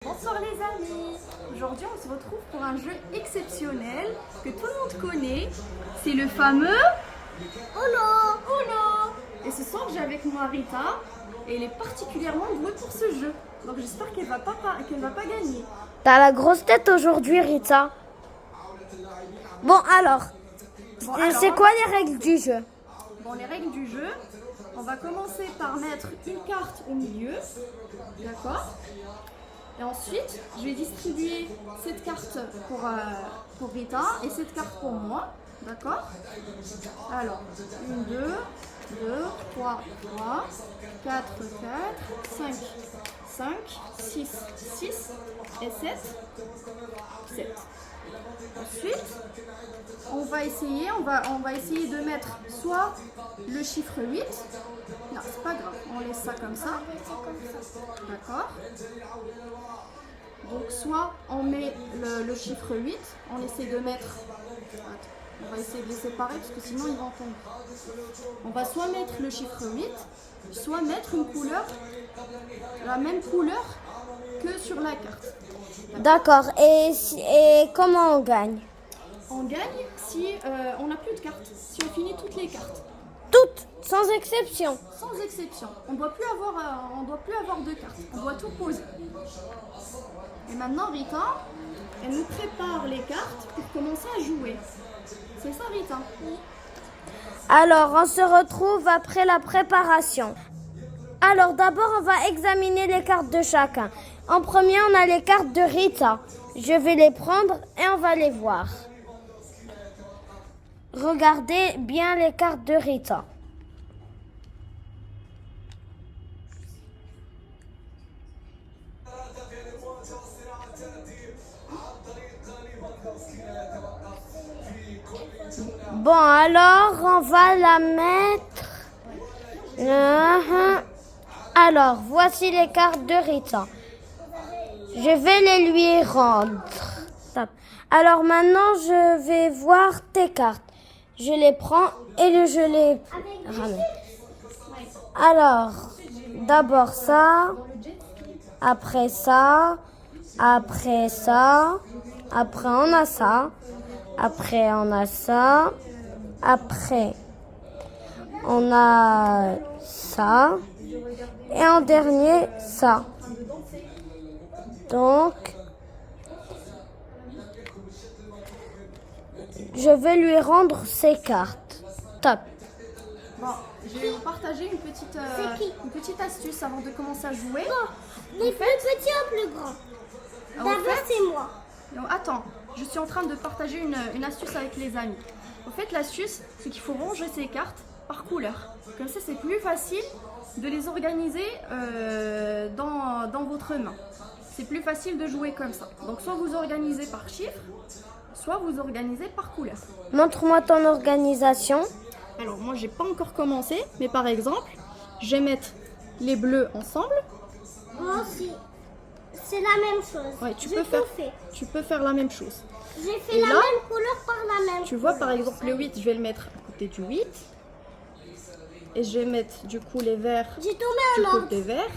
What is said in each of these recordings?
Bonsoir les amis. Aujourd'hui on se retrouve pour un jeu exceptionnel que tout le monde connaît. C'est le fameux Uno. Et ce soir j'ai avec moi Rita et elle est particulièrement douée pour ce jeu. Donc j'espère qu'elle va pas gagner. T'as la grosse tête aujourd'hui, Rita. Bon alors, c'est quoi les règles du jeu? Bon, les règles du jeu, on va commencer par mettre une carte au milieu, d'accord? Et ensuite, je vais distribuer cette carte pour Rita et cette carte pour moi, d'accord? Alors, 1, 2, 3, 4, 5, 6 et 7. Ensuite, on va essayer de mettre soit le chiffre 8. Non, c'est pas grave, on laisse ça comme ça. D'accord? Donc soit on met le chiffre 8, on essaie de mettre... Attends, on va essayer de les séparer parce que sinon ils vont tomber. On va soit mettre le chiffre 8, soit mettre une couleur, la même couleur que sur la carte. D'accord, et comment on gagne? On gagne si on n'a plus de cartes, si on finit toutes les cartes. Toutes, sans exception. Sans exception. On ne doit plus avoir de cartes. On doit tout poser. Et maintenant, Rita, elle nous prépare les cartes pour commencer à jouer. C'est ça, Rita? Oui. Alors, on se retrouve après la préparation. Alors, d'abord, on va examiner les cartes de chacun. En premier, on a les cartes de Rita. Je vais les prendre et on va les voir. Regardez bien les cartes de Rita. Bon, alors, on va la mettre... Alors, voici les cartes de Rita. Je vais les lui rendre. Alors maintenant, je vais voir tes cartes. Je les prends et je les ramène. Alors, d'abord ça, après ça, après ça, après on a ça, après on a ça, après on a ça, et en dernier ça. Donc, je vais lui rendre ses cartes. Top. Bon, je vais vous partager une petite astuce avant de commencer à jouer. Les plus petits ou plus grands? D'abord, c'est moi. Non, attends, je suis en train de partager une astuce avec les amis. En fait, l'astuce, c'est qu'il faut ranger ces cartes par couleur. Comme ça, c'est plus facile de les organiser dans votre main. C'est plus facile de jouer comme ça. Donc, soit vous organisez par chiffre, soit vous organisez par couleur. Montre-moi ton organisation. Alors, moi, j'ai pas encore commencé, mais par exemple, je vais mettre les bleus ensemble. Moi aussi. C'est la même chose. Ouais, tu peux faire la même chose. J'ai fait Et la là, même couleur par la même. Tu vois, par exemple, le 8, je vais le mettre à côté du 8. Et je vais mettre du coup les verts J'ai tombé du un ordre. côté vert.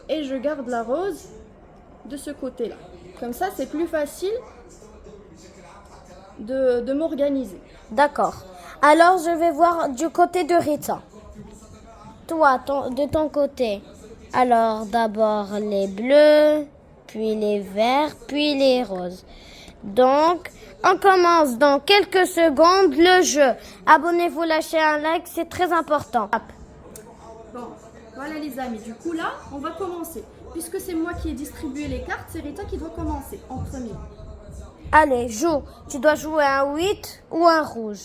Et je garde la rose de ce côté-là. Comme ça, c'est plus facile de m'organiser. D'accord. Alors, je vais voir du côté de Rita. Toi, de ton côté. Alors, d'abord les bleus, puis les verts, puis les roses. Donc, on commence dans quelques secondes le jeu. Abonnez-vous, lâchez un like, c'est très important. Bon, voilà les amis. Du coup là, on va commencer. Puisque c'est moi qui ai distribué les cartes, c'est Rita qui doit commencer en premier. Allez, joue. Tu dois jouer un 8 ou un rouge.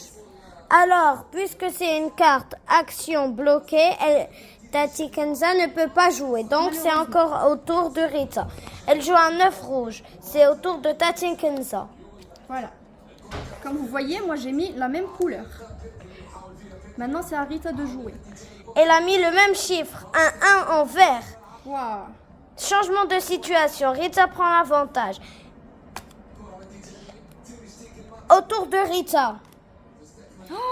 Alors, puisque c'est une carte action bloquée, Tati Kenza ne peut pas jouer. Donc, c'est encore au tour de Rita. Elle joue un 9 rouge. C'est au tour de Tati Kenza. Voilà. Comme vous voyez, moi j'ai mis la même couleur. Maintenant, c'est à Rita de jouer. Elle a mis le même chiffre, un 1 en vert. Waouh. Changement de situation. Rita prend l'avantage. Au tour de Rita.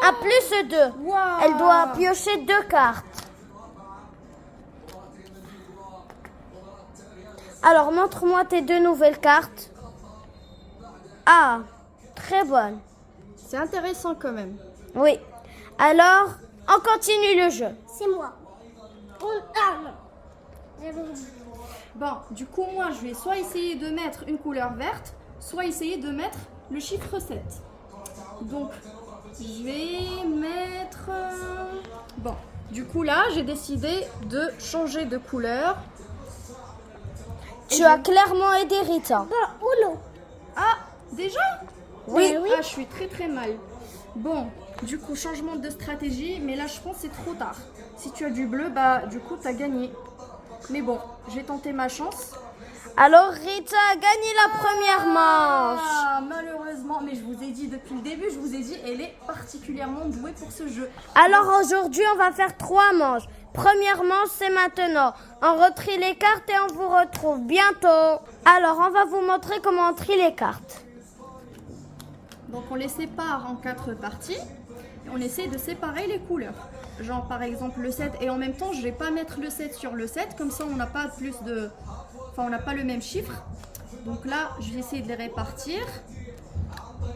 Un plus 2. Wow. Elle doit piocher 2 cartes. Alors, montre-moi tes 2 nouvelles cartes. Ah, très bonne. C'est intéressant quand même. Oui. Alors, on continue le jeu. C'est moi. Bon, du coup, moi, je vais soit essayer de mettre une couleur verte, soit essayer de mettre le chiffre 7. Donc, je vais mettre... Bon, du coup, là, j'ai décidé de changer de couleur. Tu as clairement aidé Rita. Ah, déjà? Oui. Ah, je suis très très mal. Bon, du coup, changement de stratégie, mais là, je pense que c'est trop tard. Si tu as du bleu, bah, du coup, t'as gagné. Mais bon, j'ai tenté ma chance. Alors, Rita a gagné la première manche. Ah, malheureusement, mais je vous ai dit depuis le début, je vous ai dit, elle est particulièrement douée pour ce jeu. Alors, aujourd'hui, on va faire 3 manches. Première manche, c'est maintenant. On retrie les cartes et on vous retrouve bientôt. Alors, on va vous montrer comment on trie les cartes. Donc, on les sépare en 4 parties et on essaie de séparer les couleurs. Genre, par exemple, le 7, et en même temps, je vais pas mettre le 7 sur le 7, comme ça, on n'a pas plus de... Enfin, on n'a pas le même chiffre. Donc là, je vais essayer de les répartir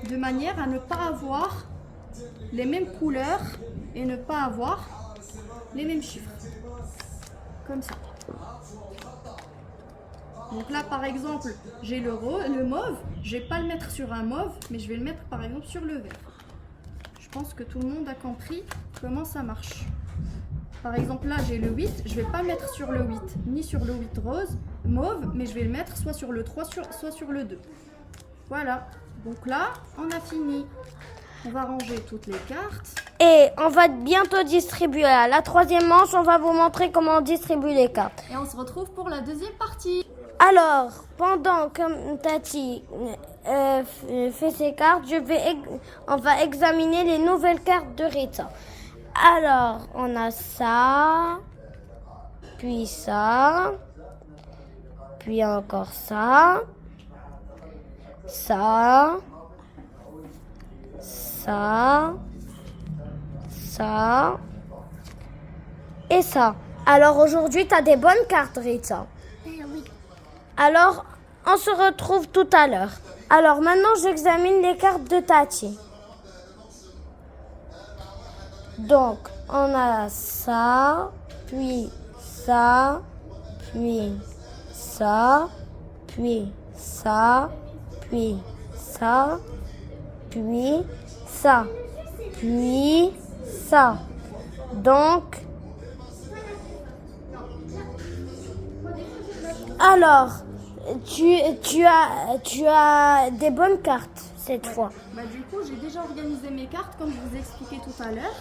de manière à ne pas avoir les mêmes couleurs et ne pas avoir les mêmes chiffres. Comme ça. Donc là, par exemple, j'ai le mauve. Je vais pas le mettre sur un mauve, mais je vais le mettre, par exemple, sur le vert. Je pense que tout le monde a compris comment ça marche. Par exemple, là, j'ai le 8. Je vais pas le mettre sur le 8, ni sur le 8 rose, mauve, mais je vais le mettre soit sur le 3, soit sur le 2. Voilà. Donc là, on a fini. On va ranger toutes les cartes. Et on va bientôt distribuer. À la 3e manche, on va vous montrer comment on distribue les cartes. Et on se retrouve pour la deuxième partie. Alors, pendant que Tati fait ses cartes, on va examiner les nouvelles cartes de Rita. Alors, on a ça, puis ça, puis encore ça, ça, et ça. Alors aujourd'hui, tu as des bonnes cartes, Rita. Oui. Alors, on se retrouve tout à l'heure. Alors maintenant, j'examine les cartes de Tati. Donc, on a ça, puis ça, puis ça, puis ça, puis ça, puis ça, puis ça. Donc, alors, tu as des bonnes cartes cette fois. Bah, du coup, j'ai déjà organisé mes cartes comme je vous ai expliqué tout à l'heure.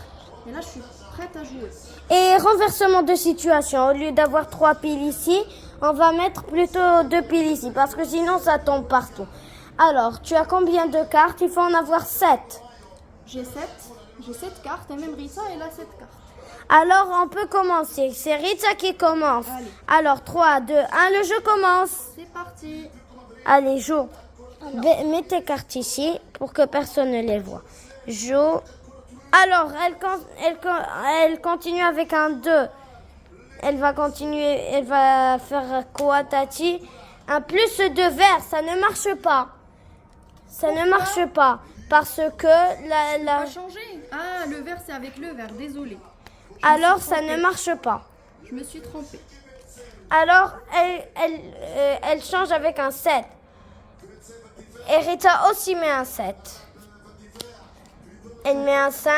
Et là, je suis prête à jouer. Et renversement de situation, au lieu d'avoir 3 piles ici, on va mettre plutôt 2 piles ici, parce que sinon ça tombe partout. Alors, tu as combien de cartes? Il faut en avoir 7. J'ai 7 cartes et même Rita, elle a 7 cartes. Alors, on peut commencer. C'est Rita qui commence. Allez. Alors, 3, 2, 1, le jeu commence. C'est parti. Allez, joue. Mets tes cartes ici pour que personne ne les voit. Joue. Alors, elle continue avec un 2. Elle va faire quoi, Tati? Un plus de vert, ça ne marche pas. Ça ne marche pas. Parce que On va changer. Ah, le vert, c'est avec le vert. Désolée. alors, ça ne marche pas. Je me suis trompée. Alors, elle change avec un 7. Et Rita aussi met un 7. Elle met un 5.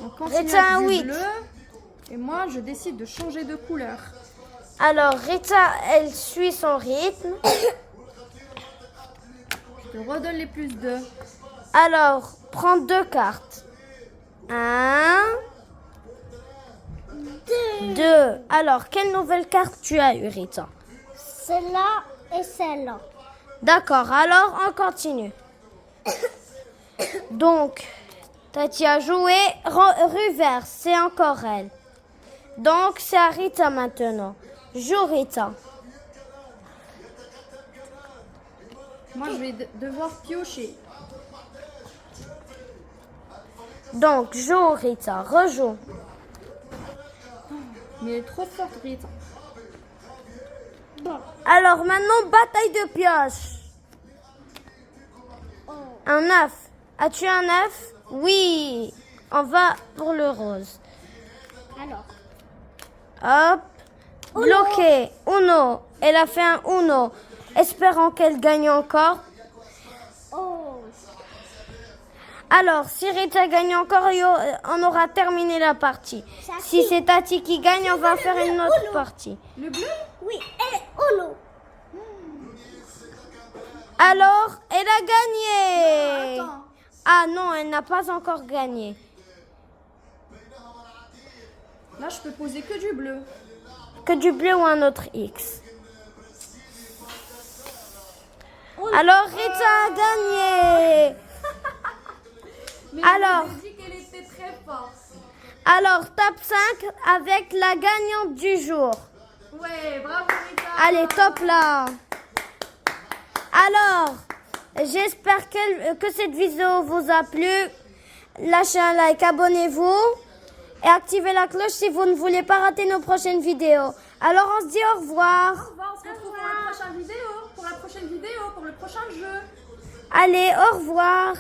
On continue Rita, avec un du 8. bleu. Et moi, je décide de changer de couleur. Alors, Rita, elle suit son rythme. Je te redonne les plus 2. Alors, prends 2 cartes. 1, 2. Alors, quelle nouvelle carte tu as eu, Rita? Celle-là et celle-là. D'accord, alors on continue. Donc, Tati a joué rue vert, c'est encore elle. Donc, c'est à Rita maintenant. Joue Rita. Moi, je vais devoir piocher. Donc, joue Rita, rejoue. Mais elle est trop forte, Rita. Bon. Alors maintenant, bataille de pioche. Un œuf. As-tu un œuf? Oui. On va pour le rose. Alors. Hop. Bloqué. Uno. Elle a fait un Uno. Espérons qu'elle gagne encore. Oh. Alors, si Rita gagne encore, on aura terminé la partie. Si c'est Tati qui gagne, on va faire une autre partie. Le bleu? Oui, et Uno. Alors, elle a gagné. Attends. Ah non, elle n'a pas encore gagné. Là, je peux poser que du bleu. Que du bleu ou un autre X. Alors, Rita a gagné. Mais Alors. je vous ai dit qu'elle était très forte. Alors, top 5 avec la gagnante du jour. Ouais, bravo Rita. Allez, top là. Alors, j'espère que cette vidéo vous a plu. Lâchez un like, abonnez-vous et activez la cloche si vous ne voulez pas rater nos prochaines vidéos. Alors, on se dit au revoir. Au revoir, on se retrouve pour la prochaine vidéo, pour le prochain jeu. Allez, au revoir.